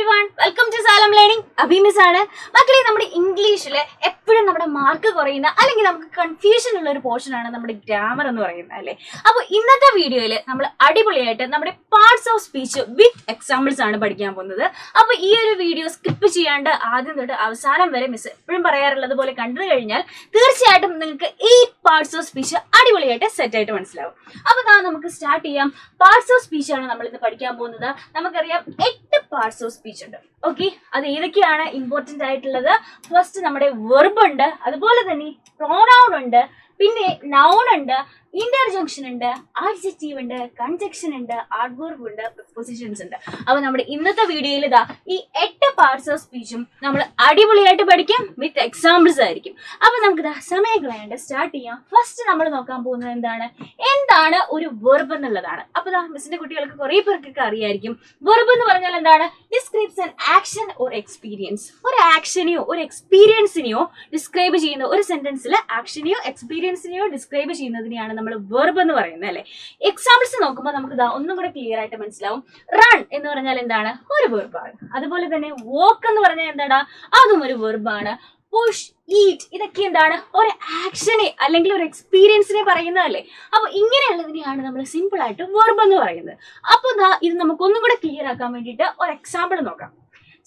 everyone, welcome to Xylem Learning. അഭിമിസാണ് മക്കളെ. നമ്മുടെ ഇംഗ്ലീഷിൽ എപ്പോഴും നമ്മുടെ മാർക്ക് കുറയുന്ന അല്ലെങ്കിൽ നമുക്ക് കൺഫ്യൂഷൻ ഉള്ള ഒരു പോർഷൻ ആണ് നമ്മുടെ ഗ്രാമർ എന്ന് പറയുന്നത് അല്ലേ. അപ്പോൾ ഇന്നത്തെ വീഡിയോയിൽ നമ്മൾ അടിപൊളിയായിട്ട് നമ്മുടെ parts of speech with examples ആണ് പഠിക്കാൻ പോകുന്നത്. അപ്പോൾ ഈ ഒരു വീഡിയോ സ്കിപ്പ് ചെയ്യാണ്ട് ആദ്യം തൊട്ട് അവസാനം വരെ മിസ് എപ്പോഴും പറയാറുള്ളത് പോലെ കണ്ടു കഴിഞ്ഞാൽ തീർച്ചയായിട്ടും നിങ്ങൾക്ക് ഈ പാർട്സ് ഓഫ് സ്പീച്ച് അടിപൊളിയായിട്ട് സെറ്റ് ആയിട്ട് മനസ്സിലാവും. അപ്പോൾ നമുക്ക് സ്റ്റാർട്ട് ചെയ്യാം. പാർട്സ് ഓഫ് സ്പീച്ച് ആണ് നമ്മൾ ഇന്ന് പഠിക്കാൻ പോകുന്നത്. നമുക്കറിയാം 8 പാർട്സ് ഓഫ് സ്പീച്ച് ഉണ്ട്. ഓക്കെ, അത് ഏതൊക്കെയാണ് ഇമ്പോർട്ടന്റ് ആയിട്ടുള്ളത്? ഫസ്റ്റ് നമ്മുടെ വെർബ് ഉണ്ട്, അതുപോലെ തന്നെ പ്രോനൗൺ ഉണ്ട്, പിന്നെ നൗൺ ഉണ്ട്, ഇന്റർജങ്ഷൻ ഉണ്ട്, ആഡ്ജക്റ്റീവ് ഉണ്ട്, കൺജക്ഷൻ ഉണ്ട്, ആഡ്വർബ് ഉണ്ട്, പ്രിപ്പോസിഷൻസ് ഉണ്ട്. അപ്പൊ നമ്മുടെ ഇന്നത്തെ വീഡിയോയിൽ ഇതാ ഈ 8 പാർട്സ് ഓഫ് സ്പീച്ചും നമ്മൾ അടിപൊളിയായിട്ട് പഠിക്കും, വിത്ത് എക്സാമ്പിൾസ് ആയിരിക്കും. അപ്പൊ നമുക്ക് സമയം കളയാണ്ട് സ്റ്റാർട്ട് ചെയ്യാം. ഫസ്റ്റ് നമ്മൾ നോക്കാൻ പോകുന്നത് എന്താണ് ഒരു വെർബ് എന്നുള്ളതാണ്. അപ്പൊ മിസ്സിന്റെ കുട്ടികൾക്ക് കുറെ പേർക്കൊക്കെ അറിയായിരിക്കും. വെർബ് എന്ന് പറഞ്ഞാൽ എന്താണ്? Describes an action or experience. ഒരു ആക്ഷനെയോ ഒരു എക്സ്പീരിയൻസിനെയോ ഡിസ്ക്രൈബ് ചെയ്യുന്ന ഒരു സെന്റൻസിൽ ആക്ഷനെയോ എക്സ്പീരിയൻസിനെയോ ഡിസ്ക്രൈബ് ചെയ്യുന്നതിനെയാണ് നമ്മൾ വെർബ് എന്ന് പറയുന്നത് അല്ലെ. എക്സാമ്പിൾസ് നോക്കുമ്പോൾ നമുക്ക് ഒന്നും കൂടെ ക്ലിയർ ആയിട്ട് മനസ്സിലാവും. റൺ എന്ന് പറഞ്ഞാൽ എന്താണ്? ഒരു വെർബാണ്. അതുപോലെ തന്നെ വോക്ക് എന്ന് പറഞ്ഞാൽ എന്താണ്? അതും ഒരു വെർബാണ്. പുഷ്, ഈറ്റ്, ഇതൊക്കെ എന്താണ്? ഒരു ആക്ഷനെ അല്ലെങ്കിൽ ഒരു എക്സ്പീരിയൻസിനെ പറയുന്നതല്ലേ. അപ്പൊ ഇങ്ങനെയുള്ളതിനെയാണ് നമ്മൾ സിമ്പിൾ ആയിട്ട് വെർബ് എന്ന് പറയുന്നത്. അപ്പൊ ഇത് നമുക്ക് ഒന്നും കൂടെ ക്ലിയർ ആക്കാൻ വേണ്ടിയിട്ട് ഒരു എക്സാമ്പിൾ നോക്കാം.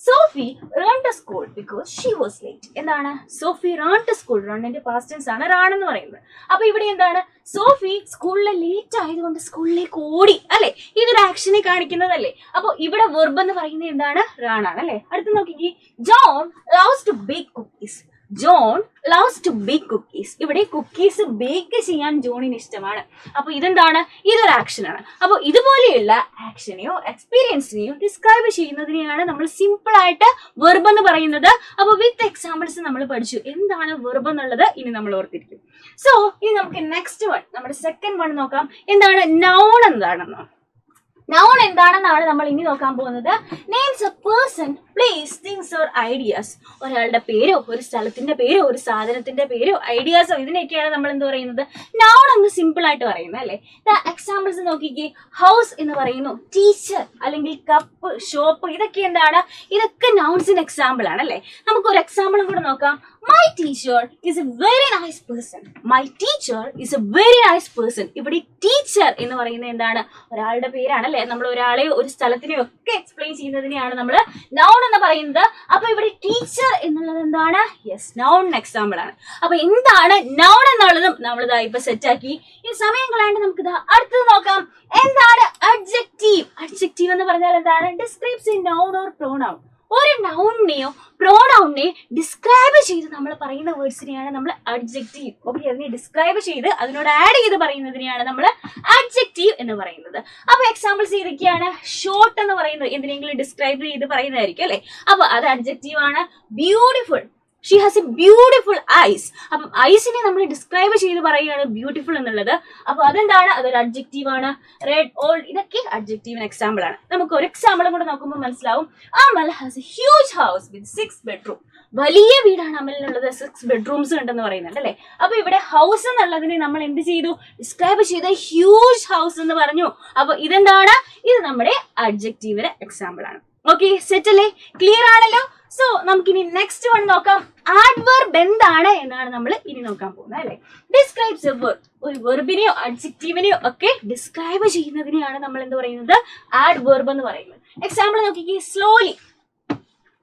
Sophie run to school because she was late. എന്താണ്? Sophie run to school. റണ്ണിന്റെ പാസ്റ്റ് ടെൻസ് ആണ് റൺ എന്ന് പറയുന്നത്. അപ്പൊ ഇവിടെ എന്താണ്? സോഫി സ്കൂളിലെ ലേറ്റ് ആയതുകൊണ്ട് സ്കൂളിലേക്ക് ഓടി അല്ലെ. ഇതൊരു ആക്ഷനെ കാണിക്കുന്നതല്ലേ. അപ്പൊ ഇവിടെ വെർബ് എന്ന് പറയുന്നത് എന്താണ്? റൺ ആണ് അല്ലെ. അടുത്ത് നോക്കിക്കേ. John loves to bake cookies. John loves to bake cookies. ഇവിടെ കുക്കീസ് ബേക്ക് ചെയ്യാൻ ജോണിന് ഇഷ്ടമാണ്. അപ്പൊ ഇതെന്താണ്? ഇതൊരു ആക്ഷൻ ആണ്. അപ്പൊ ഇതുപോലെയുള്ള ആക്ഷനെയോ എക്സ്പീരിയൻസിനെയോ ഡിസ്ക്രൈബ് ചെയ്യുന്നതിനെയാണ് നമ്മൾ സിമ്പിൾ ആയിട്ട് വെർബ് എന്ന് പറയുന്നത്. അപ്പൊ വിത്ത് എക്സാമ്പിൾസ് നമ്മൾ പഠിച്ചു എന്താണ് വെർബ് എന്നുള്ളത്. ഇനി നമ്മൾ ഓർത്തിരിക്കും. സോ ഇനി നമുക്ക് നെക്സ്റ്റ് വൺ, നമ്മുടെ സെക്കൻഡ് വൺ നോക്കാം. എന്താണ് നൗൺ? എന്താണെന്നോ നൗൺ എന്താണെന്നാണ് നമ്മൾ ഇനി നോക്കാൻ പോകുന്നത്. Names A person, place, things or ideas. ഒരാളുടെ പേരോ ഒരു സ്ഥലത്തിന്റെ പേരോ ഒരു സാധനത്തിന്റെ പേരോ ഐഡിയാസോ ഇതിനൊക്കെയാണ് നമ്മൾ എന്ത് പറയുന്നത്? നൗൺ എന്ന് സിമ്പിൾ ആയിട്ട് പറയുന്നത് അല്ലെ. എക്സാമ്പിൾസ് നോക്കിക്കേ. ഹൗസ് എന്ന് പറയുന്നു, ടീച്ചർ അല്ലെങ്കിൽ കപ്പ്, ഷോപ്പ്, ഇതൊക്കെ എന്താണ്? ഇതൊക്കെ നൗൺസിന് എക്സാമ്പിൾ ആണ് അല്ലെ. നമുക്ക് ഒരു എക്സാമ്പിളും കൂടെ നോക്കാം. My teacher is a very nice person. My teacher is a very nice person. ഇവിടെ ടീച്ചർ എന്ന് പറയുന്നത് എന്താണ്? ഒരാളുടെ പേരാണ് അല്ലെ. നമ്മൾ ഒരാളെ ഒരു സ്ഥലത്തിനെയോ ഒക്കെ എക്സ്പ്ലെയിൻ ചെയ്യുന്നതിനെയാണ് നമ്മൾ നൗൺ എന്ന് പറയുന്നത്. അപ്പൊ ഇവിടെ ടീച്ചർ എന്നുള്ളത് എന്താണ്? യെസ്, നൗൺ എക്സാമ്പിൾ ആണ്. അപ്പൊ എന്താണ് നൗൺ എന്നുള്ളതും നമ്മൾ ഇപ്പൊ സെറ്റ് ആക്കി. ഈ സമയം കളയാണ്ട് നമുക്ക് അടുത്തത് നോക്കാം. എന്താണ് അഡ്ജക്റ്റീവ്? അഡ്ജക്റ്റീവ് എന്ന് പറഞ്ഞാൽ എന്താണ്? Describes A noun or pronoun. ഒരു നൗണിനെയോ പ്രോനൗണിനെ ഡിസ്ക്രൈബ് ചെയ്ത് നമ്മൾ പറയുന്ന വേർഡ്സിനെയാണ് നമ്മൾ അഡ്ജക്റ്റീവ്. ഓക്കെ, അതിനെ ഡിസ്ക്രൈബ് ചെയ്ത് അതിനോട് ആഡ് ചെയ്ത് പറയുന്നതിനെയാണ് നമ്മൾ അഡ്ജക്റ്റീവ് എന്ന് പറയുന്നത്. അപ്പൊ എക്സാമ്പിൾസ് ഏതൊക്കെയാണ്? ഷോർട്ട് എന്ന് പറയുന്നത് എന്തിനെങ്കിലും ഡിസ്ക്രൈബ് ചെയ്ത് പറയുന്നതായിരിക്കും അല്ലെ. അപ്പൊ അത് അഡ്ജക്റ്റീവ് ആണ്. Beautiful, she has A beautiful ice. അപ്പം ഐസിനെ നമ്മൾ ഡിസ്ക്രൈബ് ചെയ്ത് പറയുകയാണ് ബ്യൂട്ടിഫുൾ എന്നുള്ളത്. അപ്പൊ അതെന്താണ്? അതൊരു അഡ്ജക്റ്റീവ് ആണ്. റെഡ്, ഓൾഡ്, ഇതൊക്കെ അഡ്ജക്റ്റീവിന് എക്സാമ്പിൾ ആണ്. നമുക്ക് ഒരു എക്സാമ്പിളും കൂടെ നോക്കുമ്പോൾ മനസ്സിലാവും. Amal has a huge house with 6 bedroom. വലിയ വീടാണ് അമലിനുള്ളത്, 6 bedrooms ഉണ്ടെന്ന് പറയുന്നുണ്ട് അല്ലെ. അപ്പൊ ഇവിടെ ഹൗസ് എന്നുള്ളതിനെ നമ്മൾ എന്ത് ചെയ്തു? ഡിസ്ക്രൈബ് ചെയ്ത ഹ്യൂജ് ഹൗസ് എന്ന് പറഞ്ഞു. അപ്പൊ ഇതെന്താണ്? ഇത് നമ്മുടെ അഡ്ജക്റ്റീവിന് എക്സാമ്പിൾ ആണ്. ഓക്കെ, സെറ്റ് അല്ലേ? ക്ലിയർ ആണല്ലോ. സോ നമുക്കിനി നെക്സ്റ്റ് വൺ നോക്കാം. ആഡ്വർബ് എന്താണ് എന്നാണ് നമ്മൾ ഇനി നോക്കാൻ പോകുന്നത് അല്ലെ. Describes A verb. ഒരു വെർബിനെയോ അഡ്ജക്റ്റീവിനെയോ ഒക്കെ ഡിസ്ക്രൈബ് ചെയ്യുന്നതിനെയാണ് നമ്മൾ എന്ത് പറയുന്നത്? ആഡ്വർബ് എന്ന് പറയുന്നത്. എക്സാമ്പിൾ നോക്കിക്കേ. സ്ലോലി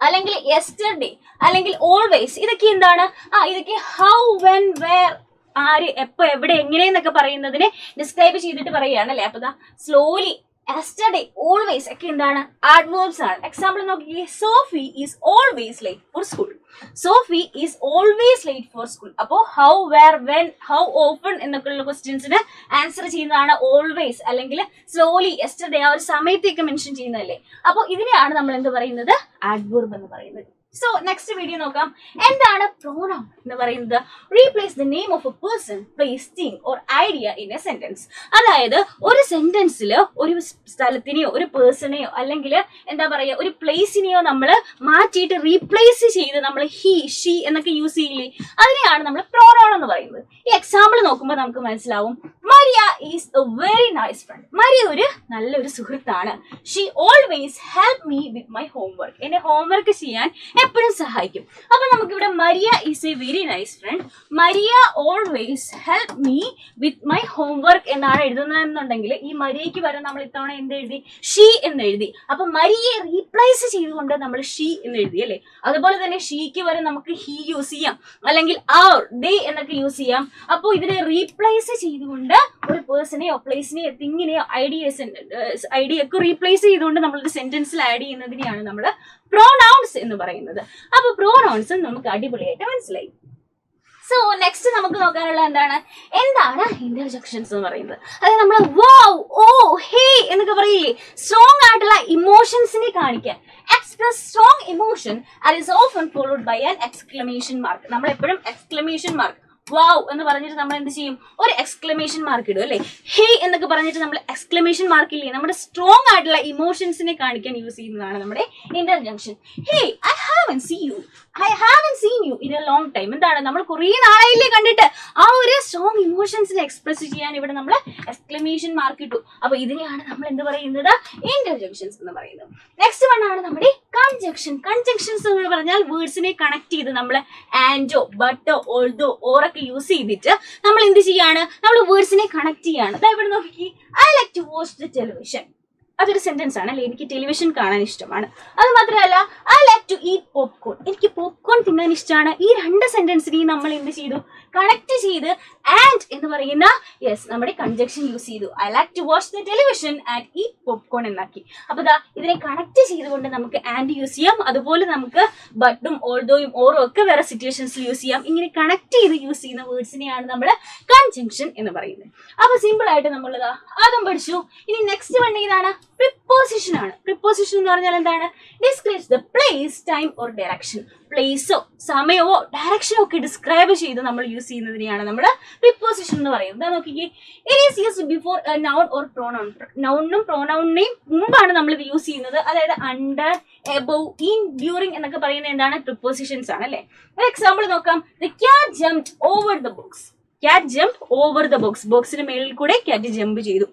അല്ലെങ്കിൽ യെസ്റ്റർഡേ അല്ലെങ്കിൽ ഓൾവേസ്, ഇതൊക്കെ എന്താണ്? ഇതൊക്കെ ഹൗ, വെൻ, വേർ, ആര്, എപ്പോ, എവിടെ, എങ്ങനെയെന്നൊക്കെ പറയുന്നതിനെ ഡിസ്ക്രൈബ് ചെയ്തിട്ട് പറയുകയാണ് അല്ലെ. അപ്പൊ സ്ലോലി, yesterday, always ഒക്കെ എന്താണ്? ആഡ്വേർബ്സ് ആണ്. എക്സാമ്പിൾ നോക്കിക്കേ. Sophie is always late for school. Sophie is always late for school. അപ്പോൾ how, where, when, how often എന്നൊക്കെയുള്ള ക്വസ്റ്റ്യൻസിന് ആൻസർ ചെയ്യുന്നതാണ് ഓൾവേസ് അല്ലെങ്കിൽ സ്ലോലി, യെസ്റ്റർഡേ, ആ ഒരു സമയത്തേക്ക് മെൻഷൻ ചെയ്യുന്നതല്ലേ. അപ്പോൾ ഇതിനെയാണ് നമ്മൾ എന്ത് പറയുന്നത്? ആഡ്വേർബ് എന്ന് പറയുന്നത്. സോ നെക്സ്റ്റ് വീഡിയോ നോക്കാം. എന്താണ് പ്രോനൗൺ എന്ന് പറയുന്നത്? Replace the name of A person, place, thing or idea in A sentence. അതായത് ഒരു സെന്റൻസിൽ ഒരു സ്ഥലത്തിനെയോ ഒരു പേഴ്സണെയോ അല്ലെങ്കിൽ എന്താ പറയുക ഒരു പ്ലേസിനെയോ നമ്മൾ മാറ്റിയിട്ട് റീപ്ലേസ് ചെയ്ത് നമ്മൾ ഹി, ഷീ എന്നൊക്കെ യൂസ് ചെയ്യില്ലേ, അതിനെയാണ് നമ്മൾ പ്രോനൗൺ എന്ന് പറയുന്നത്. ഈ എക്സാമ്പിൾ നോക്കുമ്പോൾ നമുക്ക് മനസ്സിലാവും. Maria is a very nice friend. Maria ഒരു നല്ലൊരു സുഹൃത്താണ്. She always help me with my homework. എന്നെ ഹോംവർക്ക് ചെയ്യാൻ എപ്പോഴും സഹായിക്കും. അപ്പൊ നമുക്കിവിടെ Maria is a very nice friend, Maria always help me with my homework എന്നാണ് എഴുതുന്നതെന്നുണ്ടെങ്കിൽ ഈ മരിയയ്ക്ക് വരെ നമ്മൾ ഇത്തവണ എന്ത് എഴുതി? ഷീ എന്ന് എഴുതി. അപ്പൊ മരിയയെ റീപ്ലേസ് ചെയ്തുകൊണ്ട് നമ്മൾ ഷീ എന്ന് എഴുതി അല്ലേ. അതുപോലെ തന്നെ ഷീക്ക് വരെ നമുക്ക് ഹി യൂസ് ചെയ്യാം, അല്ലെങ്കിൽ അവർ, ദേ എന്നൊക്കെ യൂസ് ചെയ്യാം. അപ്പോൾ ഇതിനെ റീപ്ലേസ് ചെയ്തുകൊണ്ട് ഒരു പേഴ്സണെയോ പ്ലേസിനെയോ തിങ്ങിനെയോ ഐഡിയൊക്കെ റീപ്ലേസ് ചെയ്തുകൊണ്ട് നമ്മളൊരു സെന്റൻസിൽ ആഡ് ചെയ്യുന്നതിനെയാണ് നമ്മൾ പ്രോനൗൺസ് എന്ന് പറയുന്നത്. അപ്പൊ പ്രോനൗൺസ് നമുക്ക് അടിപൊളിയായിട്ട് മനസ്സിലായി. സോ നെക്സ്റ്റ് നമുക്ക് നോക്കാനുള്ള എന്താണ് ഇന്റർജെക്ഷൻസ് എന്ന് പറയുന്നത്. അതായത് നമ്മൾ വൗ, ഓ, ഹേ എന്നൊക്കെ പറയില്ലേ, സ്ട്രോങ് ആയിട്ടുള്ള ഇമോഷൻസിനെ കാണിക്കാൻ. Express strong emotion and is often followed by an exclamation mark. നമ്മൾ എപ്പോഴും എക്സ്ക്ലമേഷൻ മാർക്ക് വാവ് എന്ന് പറഞ്ഞിട്ട് നമ്മൾ എന്ത് ചെയ്യും? ഒരു എക്സ്ക്ലമേഷൻ മാർക്ക് ഇടും അല്ലേ. ഹേ എന്നൊക്കെ പറഞ്ഞിട്ട് നമ്മൾ എക്സ്ക്ലമേഷൻ മാർക്ക് ഇല്ലേ, നമ്മുടെ സ്ട്രോങ് ആയിട്ടുള്ള ഇമോഷൻസിനെ കാണിക്കാൻ യൂസ് ചെയ്യുന്നതാണ് നമ്മുടെ interjection. Hey, I haven't seen you in a long time. എന്താണ്, നമ്മൾ കുറേ നാളായില്ലേ കണ്ടിട്ട്. ആ ഒരു സ്ട്രോങ് ഇമോഷൻസിനെ എക്സ്പ്രസ് ചെയ്യാൻ ഇവിടെ നമ്മൾ എക്സ്ക്ലമേഷൻ മാർക്ക് ഇട്ടു. അപ്പൊ ഇതിനെയാണ് നമ്മൾ എന്ത് പറയുന്നത്? ഇന്റർജെക്ഷൻസ് എന്ന് പറയുന്നത്. നെക്സ്റ്റ് വൺ ആണ് നമ്മുടെ കൺജക്ഷൻ. കൺജക്ഷൻസ് എന്ന് പറഞ്ഞാൽ വേർഡ്സിനെ കണക്ട് ചെയ്ത് നമ്മൾ ആൻഡോ, ബട്ടോ, ഓൾദോ, ഓറൊക്കെ യൂസ് ചെയ്തിട്ട് നമ്മൾ എന്ത് ചെയ്യാണ്? നമ്മൾ വേർഡ്സിനെ കണക്ട് ചെയ്യാണ്. അതായത് ഇവിടെ നോക്കി, I like to watch the television. അതൊരു സെന്റൻസ് ആണ് അല്ലെ. എനിക്ക് ടെലിവിഷൻ കാണാൻ ഇഷ്ടമാണ്. അത് മാത്രമല്ല, I like to eat popcorn. എനിക്ക് പോപ്കോൺ തിന്നാൻ ഇഷ്ടമാണ്. ഈ രണ്ട് സെന്റൻസിനെയും നമ്മൾ എന്ത് ചെയ്തു? കണക്ട് ചെയ്ത് ആൻഡ് എന്ന് പറയുന്ന നമ്മുടെ കൺജക്ഷൻ യൂസ് ചെയ്തു. I like to watch the television and eat popcorn എന്നാക്കി. അപ്പൊ ഇതിനെ കണക്ട് ചെയ്തുകൊണ്ട് നമുക്ക് ആൻഡ് യൂസ് ചെയ്യാം. അതുപോലെ നമുക്ക് ബട്ടും ഓൾദോയും ഓറും ഒക്കെ വേറെ സിറ്റുവേഷൻസിൽ യൂസ് ചെയ്യാം. ഇങ്ങനെ കണക്ട് ചെയ്ത് യൂസ് ചെയ്യുന്ന വേർഡ്സിനെയാണ് നമ്മൾ കൺജങ്ഷൻ എന്ന് പറയുന്നത്. അപ്പൊ സിമ്പിൾ ആയിട്ട് നമ്മൾ അതും പഠിച്ചു. ഇനി നെക്സ്റ്റ് വൺ ഏതാണ്? പ്രിപ്പോസിഷൻ ആണ്. പ്രിപ്പോസിഷൻ എന്ന് പറഞ്ഞാൽ എന്താണ്? Describes the place, time or direction. പ്ലേസോ സമയമോ ഡയറക്ഷനോ ഒക്കെ ഡിസ്ക്രൈബ് ചെയ്ത് നമ്മൾ യൂസ് ചെയ്യുന്നതിനെയാണ് നമ്മൾ പ്രിപ്പോസിഷൻ എന്ന് പറയുന്നത്. നോക്കിക്കേ, it is used before a noun or pronoun. നൗണിനും പ്രോനൗണിനെയും മുമ്പാണ് നമ്മൾ ഇത് യൂസ് ചെയ്യുന്നത്. അതായത് അണ്ടർ, എബവ്, ഇൻ, ഡ്യൂറിങ് എന്നൊക്കെ പറയുന്നത് എന്താണ്? പ്രിപ്പോസിഷൻസ് ആണ് അല്ലെ. ഒരു എക്സാമ്പിൾ നോക്കാം. The cat jumped over the box. Cat jump over the box. ബോക്സിന് മേളിൽ കൂടെ ക്യാറ്റ് ജമ്പ് ചെയ്തു.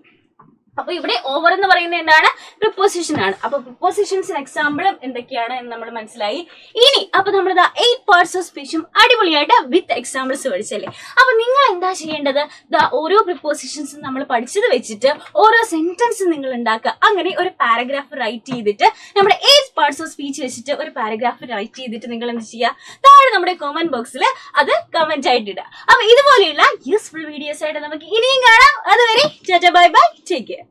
അപ്പൊ ഇവിടെ ഓവർ എന്ന് പറയുന്നത് എന്താണ്? പ്രിപ്പോസിഷൻ ആണ്. അപ്പൊ പ്രിപ്പോസിഷൻസിന് എക്സാമ്പിളും എന്തൊക്കെയാണ് എന്ന് നമ്മൾ മനസ്സിലായി. ഇനി അപ്പൊ നമ്മൾ 8 പാർട്സ് ഓഫ് സ്പീച്ചും അടിപൊളിയായിട്ട് വിത്ത് എക്സാമ്പിൾസ് പഠിച്ചല്ലേ. അപ്പൊ നിങ്ങൾ എന്താ ചെയ്യേണ്ടത്? ഓരോ പ്രിപ്പോസിഷൻസും നമ്മൾ പഠിച്ചത് വെച്ചിട്ട് ഓരോ സെന്റൻസ് നിങ്ങൾ ഉണ്ടാക്കുക. അങ്ങനെ ഒരു പാരഗ്രാഫ് റൈറ്റ് ചെയ്തിട്ട് നമ്മുടെ 8 പാർട്സ് ഓഫ് സ്പീച്ച് വെച്ചിട്ട് ഒരു പാരഗ്രാഫ് റൈറ്റ് ചെയ്തിട്ട് നിങ്ങൾ എന്ത് ചെയ്യുക? താഴെ നമ്മുടെ കമന്റ് ബോക്സിൽ അത് കമന്റ് ആയിട്ട് ഇടുക. അപ്പൊ ഇതുപോലെയുള്ള യൂസ്ഫുൾ വീഡിയോസ് ആയിട്ട് നമുക്ക് ഇനിയും കാണാം. അതുവരെ ബൈ ബൈ, ടേക്ക് കെയർ.